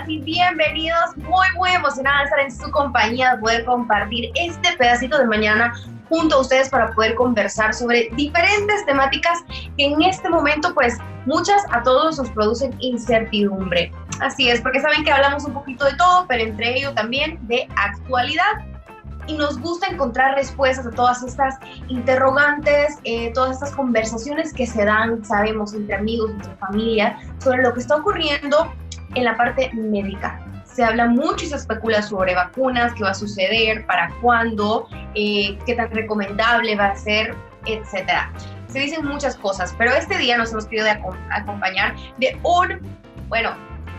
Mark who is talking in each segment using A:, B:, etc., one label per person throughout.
A: Ahora sí, bienvenidos. Muy emocionada de estar en su compañía, de poder compartir este pedacito de mañana junto a ustedes para poder conversar sobre diferentes temáticas que en este momento, pues, muchas a todos nos producen incertidumbre. Así es, porque saben que hablamos un poquito de todo, pero entre ello también de actualidad. Y nos gusta encontrar respuestas a todas estas interrogantes, todas estas conversaciones que se dan, sabemos, entre amigos, entre familia, sobre lo que está ocurriendo en la parte médica. Se habla mucho y se especula sobre vacunas, qué va a suceder, para cuándo, qué tan recomendable va a ser, etcétera. Se dicen muchas cosas, pero este día nos hemos querido acompañar de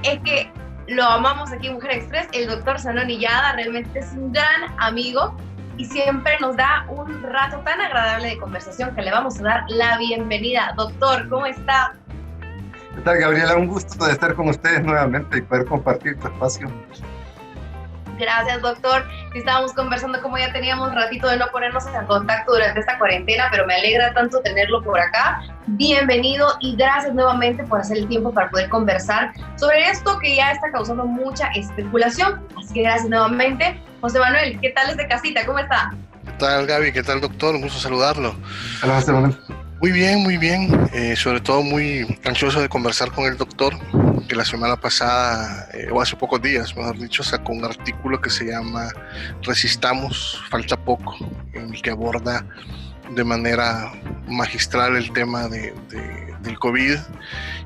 A: es que lo amamos aquí en Mujer Express, el doctor Zanoni Yada, realmente es un gran amigo y siempre nos da un rato tan agradable de conversación que le vamos a dar la bienvenida. Doctor, ¿cómo está?
B: ¿Qué tal, Gabriela? Un gusto de estar con ustedes nuevamente y poder compartir tu espacio.
A: Gracias, doctor. Estábamos conversando como ya teníamos ratito de no ponernos en contacto durante esta cuarentena, pero me alegra tanto tenerlo por acá. Bienvenido y gracias nuevamente por hacer el tiempo para poder conversar sobre esto que ya está causando mucha especulación. Así que gracias nuevamente. José Manuel, ¿qué tal desde casita? ¿Cómo está?
C: ¿Qué tal, Gaby? ¿Qué tal, doctor? Un gusto saludarlo.
B: Hola, José Manuel.
C: Muy bien. Sobre todo muy ansioso de conversar con el doctor, que la semana pasada, o hace pocos días, mejor dicho, sacó un artículo que se llama Resistamos, falta poco, en el que aborda de manera magistral el tema del COVID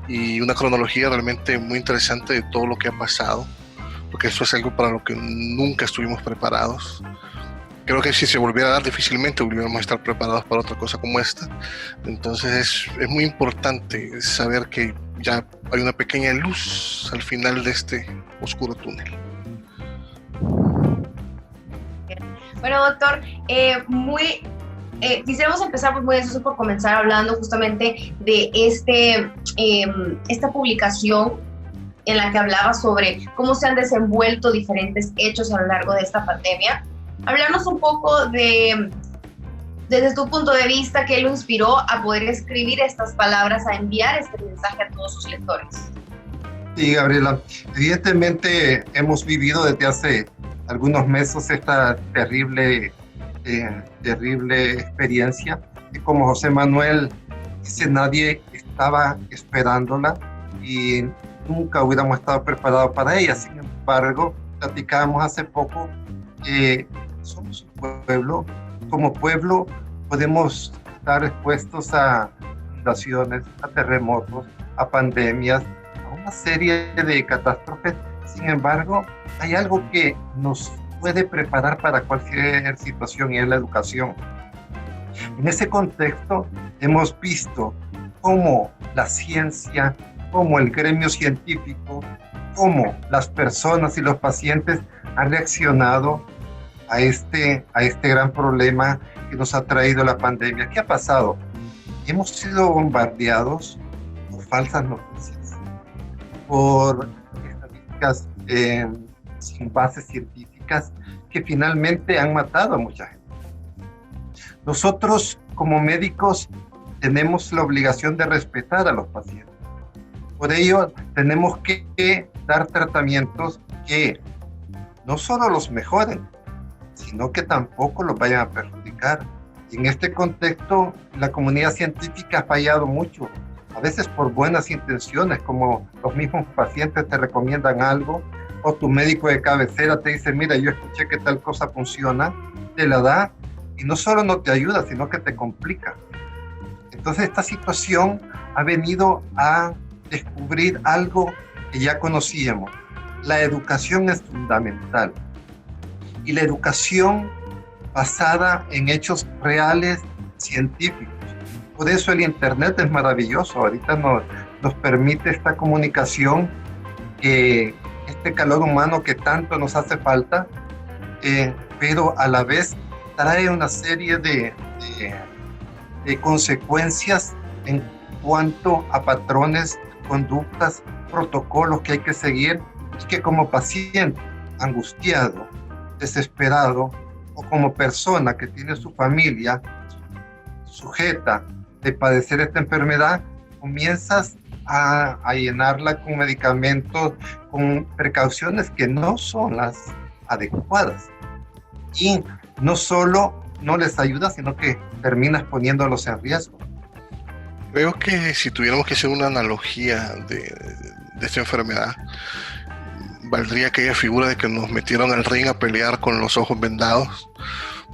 C: y una cronología realmente muy interesante de todo lo que ha pasado, porque eso es algo para lo que nunca estuvimos preparados. Creo que si se volviera a dar, difícilmente volviéramos a estar preparados para otra cosa como esta. Entonces es muy importante saber que ya hay una pequeña luz al final de este oscuro túnel.
A: Bueno, doctor, quisiéramos empezar muy ansioso por comenzar hablando justamente de esta publicación en la que hablaba sobre cómo se han desenvuelto diferentes hechos a lo largo de esta pandemia. Hablarnos un poco desde tu punto de vista, qué lo inspiró a poder escribir estas palabras, a enviar este mensaje a todos sus lectores.
B: Sí, Gabriela, evidentemente hemos vivido desde hace algunos meses esta terrible experiencia, y como José Manuel dice, nadie estaba esperándola y nunca hubiéramos estado preparados para ella. Sin embargo, platicábamos hace poco que somos un pueblo. Como pueblo podemos estar expuestos a inundaciones, a terremotos, a pandemias, a una serie de catástrofes. Sin embargo, hay algo que nos puede preparar para cualquier situación y es la educación. En ese contexto hemos visto cómo la ciencia, cómo el gremio científico, cómo las personas y los pacientes han reaccionado a este gran problema que nos ha traído la pandemia. ¿Qué ha pasado? Hemos sido bombardeados por falsas noticias, por estadísticas sin bases científicas que finalmente han matado a mucha gente. Nosotros, como médicos, tenemos la obligación de respetar a los pacientes. Por ello, tenemos que dar tratamientos que no solo los mejoren, sino que tampoco los vayan a perjudicar. Y en este contexto, la comunidad científica ha fallado mucho, a veces por buenas intenciones, como los mismos pacientes te recomiendan algo, o tu médico de cabecera te dice, mira, yo escuché que tal cosa funciona, te la da, y no solo no te ayuda, sino que te complica. Entonces esta situación ha venido a descubrir algo que ya conocíamos. La educación es fundamental. Y la educación basada en hechos reales, científicos. Por eso el Internet es maravilloso. Ahorita nos permite esta comunicación, este calor humano que tanto nos hace falta, pero a la vez trae una serie de consecuencias en cuanto a patrones, conductas, protocolos que hay que seguir y que como paciente angustiado, desesperado, o como persona que tiene su familia sujeta de padecer esta enfermedad, comienzas a llenarla con medicamentos, con precauciones que no son las adecuadas. Y no solo no les ayuda, sino que terminas poniéndolos en riesgo.
C: Creo que si tuviéramos que hacer una analogía de esta enfermedad, valdría aquella figura de que nos metieron al ring a pelear con los ojos vendados,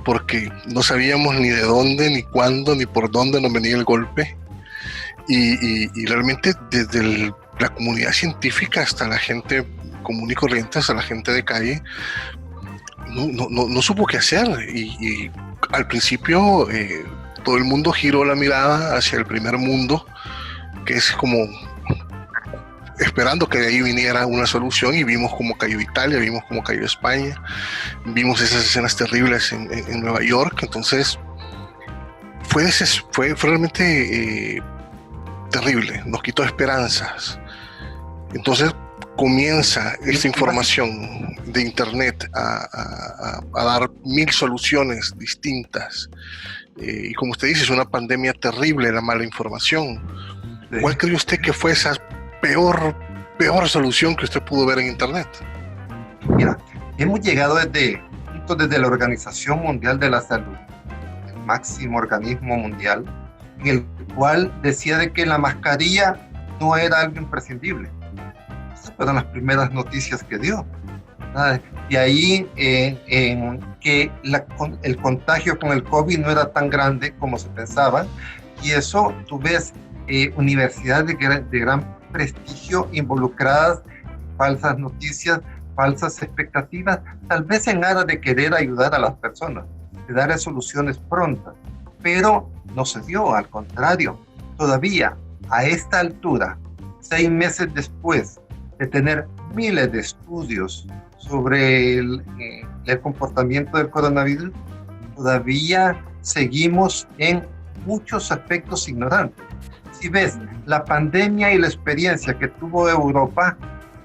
C: porque no sabíamos ni de dónde, ni cuándo, ni por dónde nos venía el golpe. Y realmente desde la comunidad científica hasta la gente común y corriente, hasta la gente de calle, no supo qué hacer. Y al principio todo el mundo giró la mirada hacia el primer mundo, que es como esperando que de ahí viniera una solución, y vimos cómo cayó Italia, vimos cómo cayó España, vimos esas escenas terribles en Nueva York. Entonces fue realmente terrible, nos quitó esperanzas. Entonces comienza esta información de internet a dar 1000 soluciones distintas, y como usted dice, es una pandemia terrible, la mala información. Sí. ¿Cuál cree usted que fue esa peor solución que usted pudo ver en internet?
B: Mira, hemos llegado desde la Organización Mundial de la Salud, el máximo organismo mundial, en el cual decía de que la mascarilla no era algo imprescindible. Esas fueron las primeras noticias que dio. Y ahí que el contagio con el COVID no era tan grande como se pensaba, y eso tú ves universidades de gran prestigio involucradas en falsas noticias, falsas expectativas, tal vez en aras de querer ayudar a las personas, de dar soluciones prontas, pero no se dio, al contrario. Todavía a esta altura, 6 meses después de tener miles de estudios sobre el comportamiento del coronavirus, todavía seguimos en muchos aspectos ignorantes. Si ves, la pandemia y la experiencia que tuvo Europa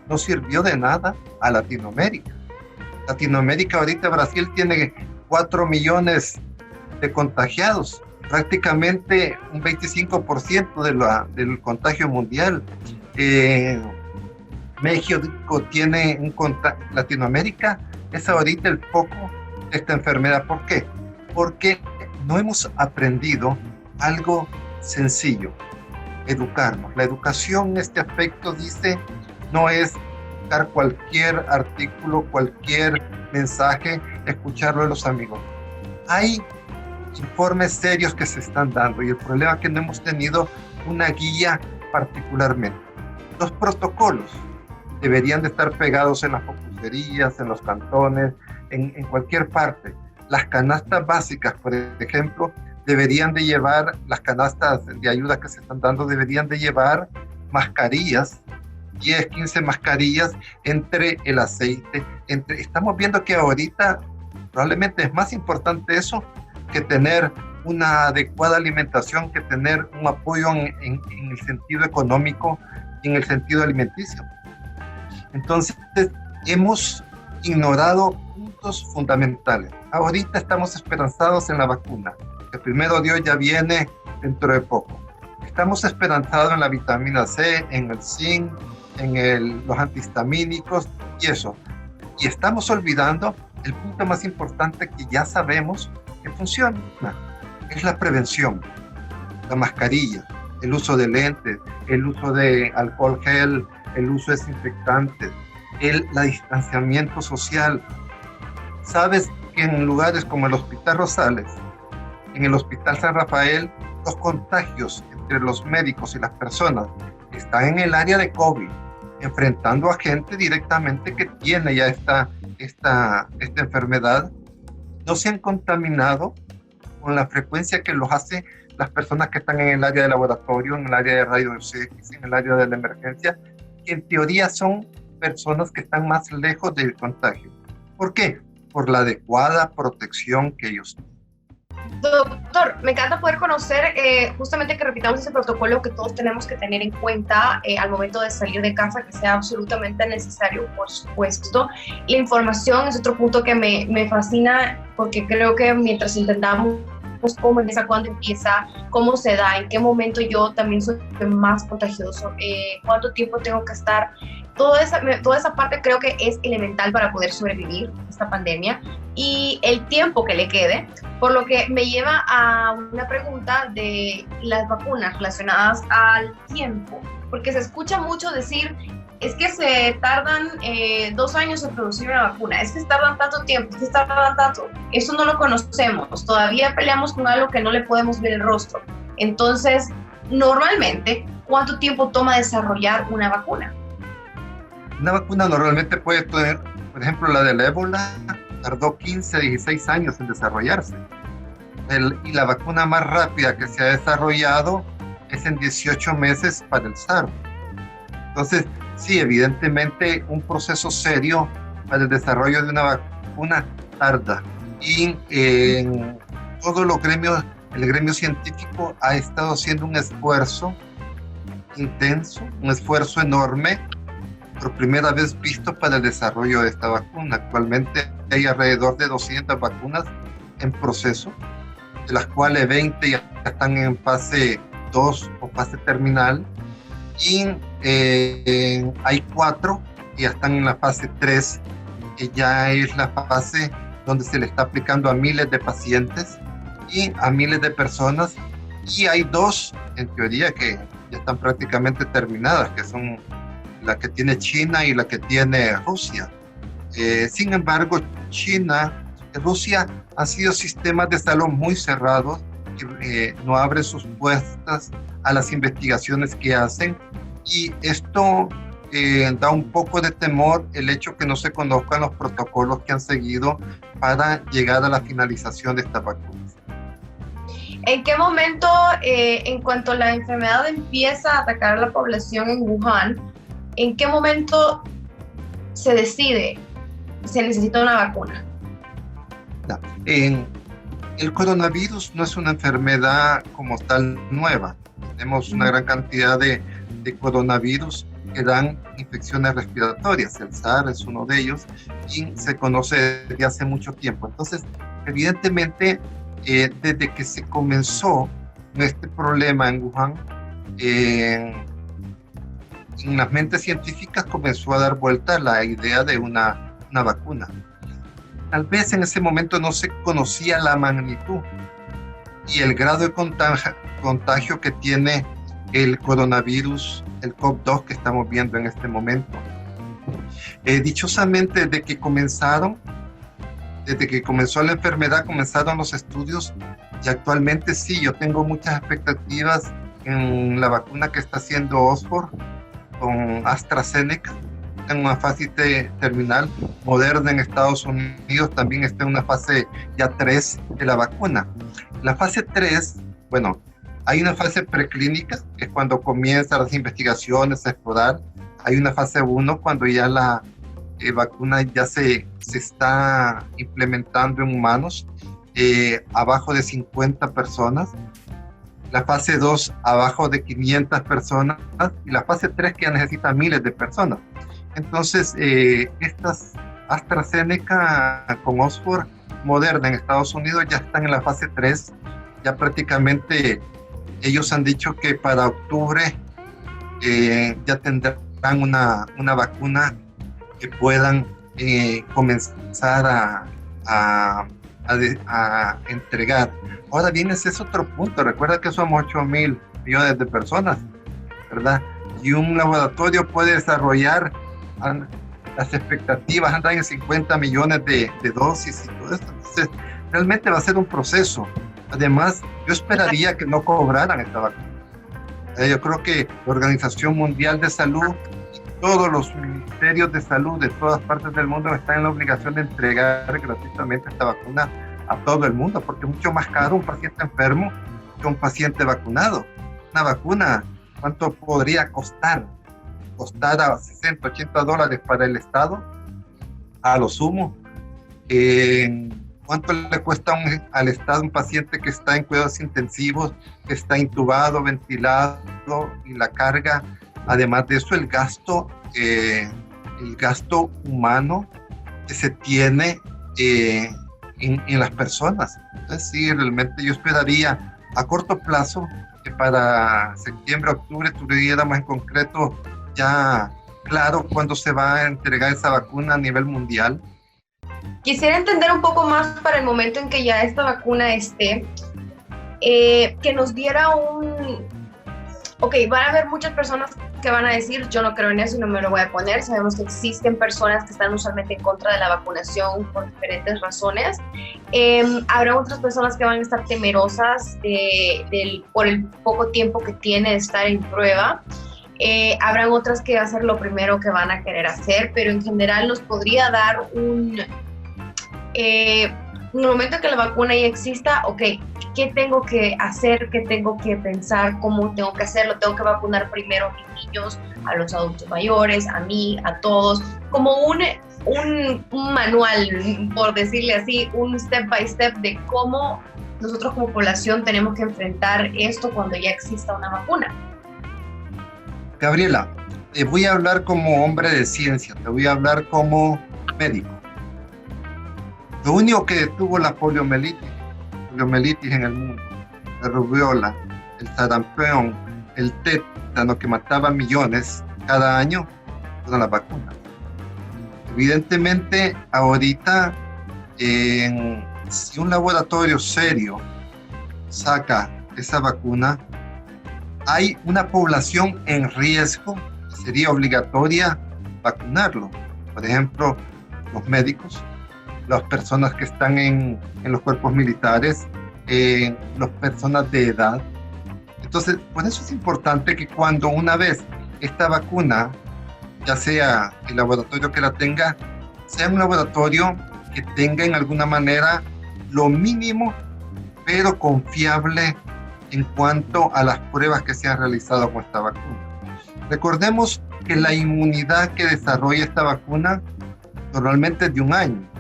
B: no sirvió de nada a Latinoamérica. Latinoamérica ahorita, Brasil tiene 4 millones de contagiados, prácticamente un 25% del contagio mundial. México tiene Latinoamérica es ahorita el foco de esta enfermedad. ¿Por qué? Porque no hemos aprendido algo sencillo: educarnos. La educación en este aspecto, dice, no es buscar cualquier artículo, cualquier mensaje, escucharlo de los amigos. Hay informes serios que se están dando, y el problema es que no hemos tenido una guía particularmente. Los protocolos deberían de estar pegados en las populerías, en los cantones, en cualquier parte. Las canastas básicas, por ejemplo, deberían de llevar, las canastas de ayuda que se están dando, deberían de llevar mascarillas, 10, 15 mascarillas entre el aceite. Estamos viendo que ahorita probablemente es más importante eso que tener una adecuada alimentación, que tener un apoyo en el sentido económico y en el sentido alimenticio. Entonces, hemos ignorado puntos fundamentales. Ahorita estamos esperanzados en la vacuna. El primero Dios ya viene dentro de poco. Estamos esperanzados en la vitamina C, en el zinc, en los antihistamínicos y eso. Y estamos olvidando el punto más importante que ya sabemos que funciona. Es la prevención, la mascarilla, el uso de lentes, el uso de alcohol gel, el uso de desinfectantes, el distanciamiento social. Sabes que en lugares como el Hospital Rosales, en el Hospital San Rafael, los contagios entre los médicos y las personas que están en el área de COVID, enfrentando a gente directamente que tiene ya esta enfermedad, no se han contaminado con la frecuencia que los hace las personas que están en el área de laboratorio, en el área de rayos X, en el área de la emergencia, que en teoría son personas que están más lejos del contagio. ¿Por qué? Por la adecuada protección que ellos tienen.
A: Doctor, me encanta poder conocer justamente que repitamos ese protocolo que todos tenemos que tener en cuenta al momento de salir de casa, que sea absolutamente necesario, por supuesto. La información es otro punto que me fascina, porque creo que mientras intentamos pues cómo empieza, cuándo empieza, cómo se da, en qué momento yo también soy más contagioso, cuánto tiempo tengo que estar. Toda esa parte creo que es elemental para poder sobrevivir esta pandemia y el tiempo que le quede, por lo que me lleva a una pregunta de las vacunas relacionadas al tiempo, porque se escucha mucho decir, es que se tardan 2 años en producir una vacuna, es que tardan tanto tiempo, es que tardan tanto, eso no lo conocemos, todavía peleamos con algo que no le podemos ver el rostro. Entonces, normalmente, ¿cuánto tiempo toma desarrollar una vacuna?
B: Una vacuna normalmente puede tener, por ejemplo, la del ébola tardó 15 a 16 años en desarrollarse. Y la vacuna más rápida que se ha desarrollado es en 18 meses para el SARS. Entonces, sí, evidentemente un proceso serio para el desarrollo de una vacuna tarda. Y todos los gremios, el gremio científico ha estado haciendo un esfuerzo intenso, un esfuerzo enorme, por primera vez visto para el desarrollo de esta vacuna. Actualmente hay alrededor de 200 vacunas en proceso, de las cuales 20 ya están en fase 2 o fase terminal, y hay 4 que ya están en la fase 3, que ya es la fase donde se le está aplicando a miles de pacientes y a miles de personas, y hay 2 en teoría que ya están prácticamente terminadas, que son la que tiene China y la que tiene Rusia. Sin embargo, China y Rusia han sido sistemas de salud muy cerrados, que no abren sus puertas a las investigaciones que hacen, y esto da un poco de temor el hecho que no se conozcan los protocolos que han seguido para llegar a la finalización de estas vacunas.
A: ¿En qué momento, en cuanto la enfermedad empieza a atacar a la población en Wuhan, en qué momento se decide se necesita una vacuna?
B: El coronavirus no es una enfermedad como tal nueva. Tenemos una gran cantidad de coronavirus que dan infecciones respiratorias. El SARS es uno de ellos y se conoce desde hace mucho tiempo. Entonces, evidentemente, desde que se comenzó este problema en Wuhan, en las mentes científicas comenzó a dar vuelta la idea de una vacuna. Tal vez en ese momento no se conocía la magnitud y el grado de contagio que tiene el coronavirus, el SARS-CoV-2 que estamos viendo en este momento. Dichosamente, desde que comenzó la enfermedad, comenzaron los estudios, y actualmente sí, yo tengo muchas expectativas en la vacuna que está haciendo Oxford con AstraZeneca, en una fase terminal. Moderna en Estados Unidos también está en una fase ya 3 de la vacuna. La fase 3, bueno, hay una fase preclínica, que es cuando comienzan las investigaciones a explorar. Hay una fase 1, cuando ya la vacuna ya se está implementando en humanos, abajo de 50 personas. La fase 2 abajo de 500 personas, y la fase 3 que ya necesita miles de personas. Entonces, estas AstraZeneca con Oxford, Moderna en Estados Unidos ya están en la fase 3, ya prácticamente ellos han dicho que para octubre ya tendrán una vacuna que puedan comenzar a entregar. Ahora bien, ese es otro punto. Recuerda que somos 8.000 millones de personas, ¿verdad? Y un laboratorio puede desarrollar, las expectativas andan en 50 millones de dosis y todo esto. Entonces, realmente va a ser un proceso. Además, yo esperaría que no cobraran esta vacuna. Yo creo que la Organización Mundial de Salud y todos los ministerios de salud de todas partes del mundo están en la obligación de entregar gratuitamente esta vacuna a todo el mundo, porque es mucho más caro un paciente enfermo que un paciente vacunado. Una vacuna, ¿cuánto podría costar? Costar a $60-80 para el Estado, a lo sumo. ¿Cuánto le cuesta al Estado un paciente que está en cuidados intensivos, que está intubado, ventilado, y la carga? Además de eso, el gasto humano que se tiene, en las personas. Entonces sí, realmente yo esperaría a corto plazo que para septiembre, octubre tuviéramos en concreto ya claro cuándo se va a entregar esa vacuna a nivel mundial.
A: Quisiera entender un poco más para el momento en que ya esta vacuna esté, que nos diera Ok, van a haber muchas personas que van a decir, yo no creo en eso y no me lo voy a poner. Sabemos que existen personas que están usualmente en contra de la vacunación por diferentes razones. Habrá otras personas que van a estar temerosas por el poco tiempo que tiene de estar en prueba. Habrán otras que va a ser lo primero que van a querer hacer, pero en general nos podría dar un momento en que la vacuna ya exista, ok, ¿qué tengo que hacer? ¿Qué tengo que pensar? ¿Cómo tengo que hacerlo? ¿Tengo que vacunar primero a mis niños, a los adultos mayores, a mí, a todos? Como un manual, por decirle así, un step by step de cómo nosotros como población tenemos que enfrentar esto cuando ya exista una vacuna.
B: Gabriela, te voy a hablar como hombre de ciencia, te voy a hablar como médico. Lo único que detuvo la poliomielitis en el mundo, la rubiola, el sarampión, el tétano que mataba millones cada año, fueron las vacunas. Evidentemente, ahorita, si un laboratorio serio saca esa vacuna, hay una población en riesgo que sería obligatoria vacunarlo. Por ejemplo, los médicos, las personas que están en los cuerpos militares, las personas de edad. Entonces, por eso es importante que cuando una vez esta vacuna, ya sea el laboratorio que la tenga, sea un laboratorio que tenga en alguna manera lo mínimo, pero confiable en cuanto a las pruebas que se han realizado con esta vacuna. Recordemos que la inmunidad que desarrolla esta vacuna normalmente es de 1 año.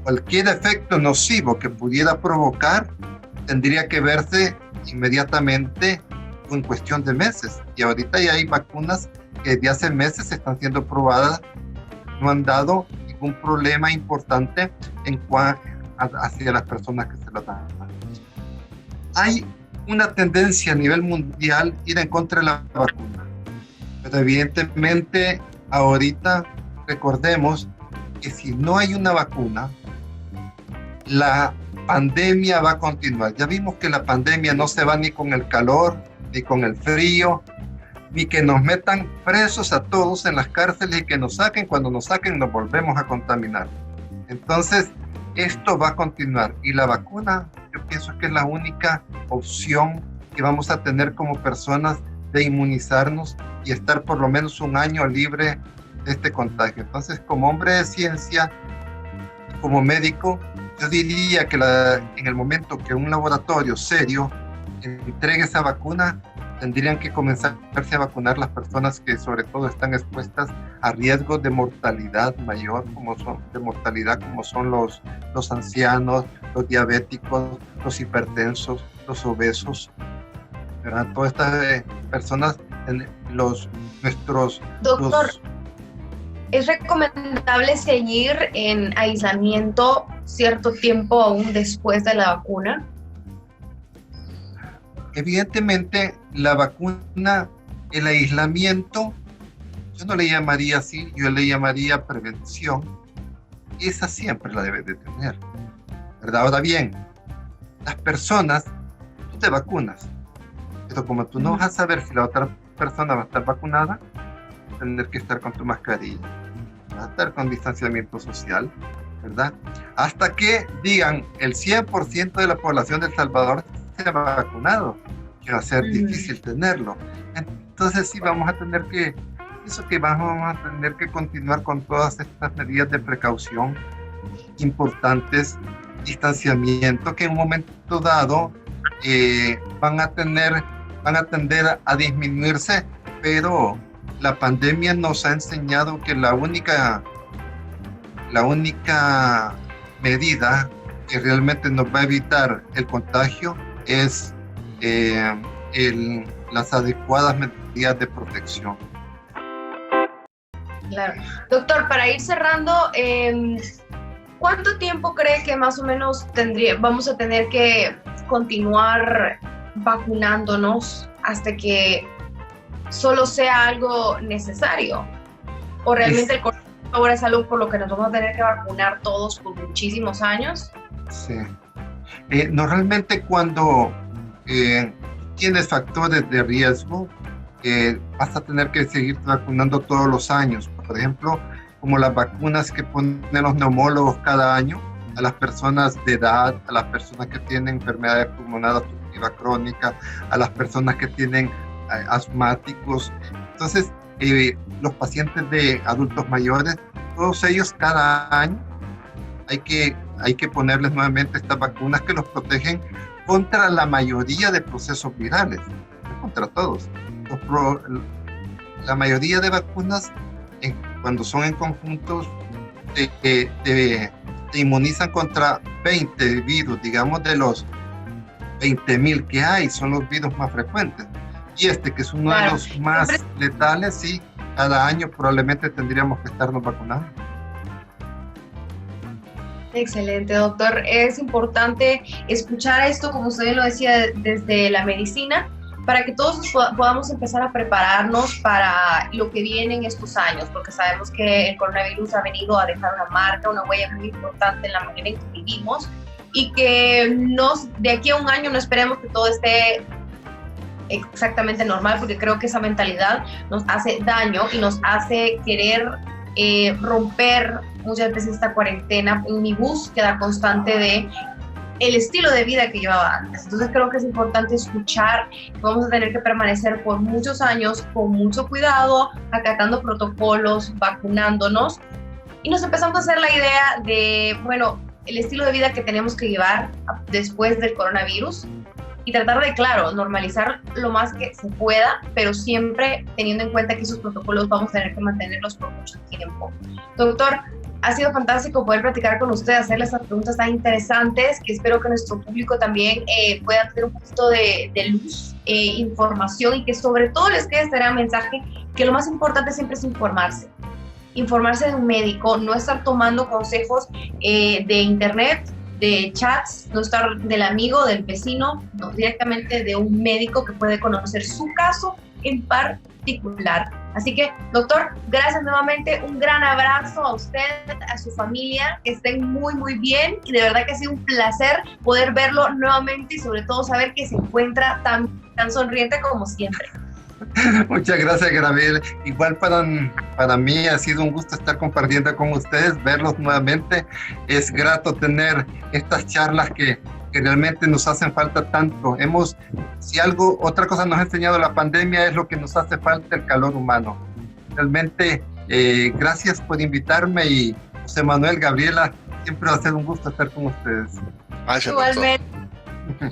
B: Cualquier efecto nocivo que pudiera provocar tendría que verse inmediatamente o en cuestión de meses. Y ahorita ya hay vacunas que desde hace meses están siendo probadas, no han dado ningún problema importante hacia las personas que se lo dan. Hay una tendencia a nivel mundial ir en contra de la vacuna, pero evidentemente ahorita recordemos que si no hay una vacuna, la pandemia va a continuar. Ya vimos que la pandemia no se va ni con el calor, ni con el frío, ni que nos metan presos a todos en las cárceles y que nos saquen. Cuando nos saquen nos volvemos a contaminar. Entonces, esto va a continuar. Y la vacuna, yo pienso que es la única opción que vamos a tener como personas de inmunizarnos y estar por lo menos 1 año libre de este contagio. Entonces, como hombre de ciencia, como médico, yo diría que en el momento que un laboratorio serio entregue esa vacuna, tendrían que comenzarse a vacunar las personas que sobre todo están expuestas a riesgos de mortalidad mayor, como son los ancianos, los diabéticos, los hipertensos, los obesos, ¿verdad? Todas estas personas,
A: Doctor, ¿es recomendable seguir en aislamiento cierto tiempo aún después de la vacuna?
B: Evidentemente, la vacuna, el aislamiento, yo no le llamaría así, yo le llamaría prevención. Esa siempre la debes de tener, ¿verdad? Ahora bien, las personas, tú te vacunas, pero como tú no vas a saber si la otra persona va a estar vacunada, vas a tener que estar con tu mascarilla, vas a estar con distanciamiento social, ¿verdad? Hasta que digan el 100% de la población de El Salvador se ha vacunado, que va a ser difícil tenerlo. Entonces sí vamos a tener que continuar con todas estas medidas de precaución importantes, distanciamiento, que en un momento dado van a tender a disminuirse, pero la pandemia nos ha enseñado que la única medida que realmente nos va a evitar el contagio es las adecuadas medidas de protección.
A: Claro. Doctor, para ir cerrando, ¿Cuánto tiempo cree que más o menos vamos a tener que continuar vacunándonos hasta que solo sea algo necesario? ¿O realmente el coronavirus ahora es algo por lo que nos vamos a tener que vacunar todos por muchísimos años?
B: Sí. Normalmente cuando tienes factores de riesgo, vas a tener que seguir vacunando todos los años. Por ejemplo, como las vacunas que ponen los neumólogos cada año a las personas de edad, a las personas que tienen enfermedades pulmonares obstructivas crónicas, a las personas que tienen asmáticos. Entonces, los pacientes de adultos mayores, todos ellos cada año hay que ponerles nuevamente estas vacunas que los protegen contra la mayoría de procesos virales, no contra todos. La mayoría de vacunas, cuando son en conjuntos, te inmunizan contra 20 virus, digamos de los 20.000 que hay, son los virus más frecuentes. Y que es uno de los más letales, sí, cada año probablemente tendríamos que estarnos vacunando.
A: Excelente, doctor. Es importante escuchar esto, como usted lo decía, desde la medicina, para que todos podamos empezar a prepararnos para lo que viene en estos años, porque sabemos que el coronavirus ha venido a dejar una marca, una huella muy importante en la manera en que vivimos, y que de aquí a un año no esperemos que todo esté exactamente normal, porque creo que esa mentalidad nos hace daño y nos hace querer romper muchas veces esta cuarentena en mi búsqueda constante de el estilo de vida que llevaba antes. Entonces creo que es importante escuchar que vamos a tener que permanecer por muchos años con mucho cuidado, acatando protocolos, vacunándonos, y nos empezamos a hacer la idea de, bueno, el estilo de vida que tenemos que llevar después del coronavirus, y tratar de, claro, normalizar lo más que se pueda, pero siempre teniendo en cuenta que esos protocolos vamos a tener que mantenerlos por mucho tiempo. Doctor, ha sido fantástico poder platicar con usted, hacerle estas preguntas tan interesantes, que espero que nuestro público también pueda tener un poquito de luz, información, y que sobre todo les quede este gran mensaje, que lo más importante siempre es informarse de un médico, no estar tomando consejos de internet, de chats, no estar del amigo, del vecino, no, directamente de un médico que puede conocer su caso en particular. Así que, doctor, gracias nuevamente, un gran abrazo a usted, a su familia, que estén muy, muy bien, y de verdad que ha sido un placer poder verlo nuevamente y sobre todo saber que se encuentra tan sonriente como siempre.
B: Muchas gracias, Gabriel. Igual para mí ha sido un gusto estar compartiendo con ustedes, verlos nuevamente. Es grato tener estas charlas que realmente nos hacen falta tanto. Otra cosa nos ha enseñado la pandemia es lo que nos hace falta, el calor humano. Realmente, gracias por invitarme, y José Manuel, Gabriela, siempre va a ser un gusto estar con ustedes.
A: Igualmente.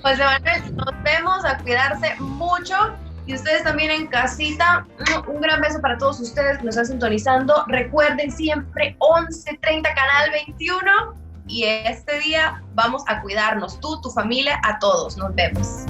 A: José Manuel, nos vemos, a cuidarse mucho. Y ustedes también en casita, un gran beso para todos ustedes que nos están sintonizando. Recuerden siempre 11:30 Canal 21, y este día vamos a cuidarnos, tú, tu familia, a todos. Nos vemos.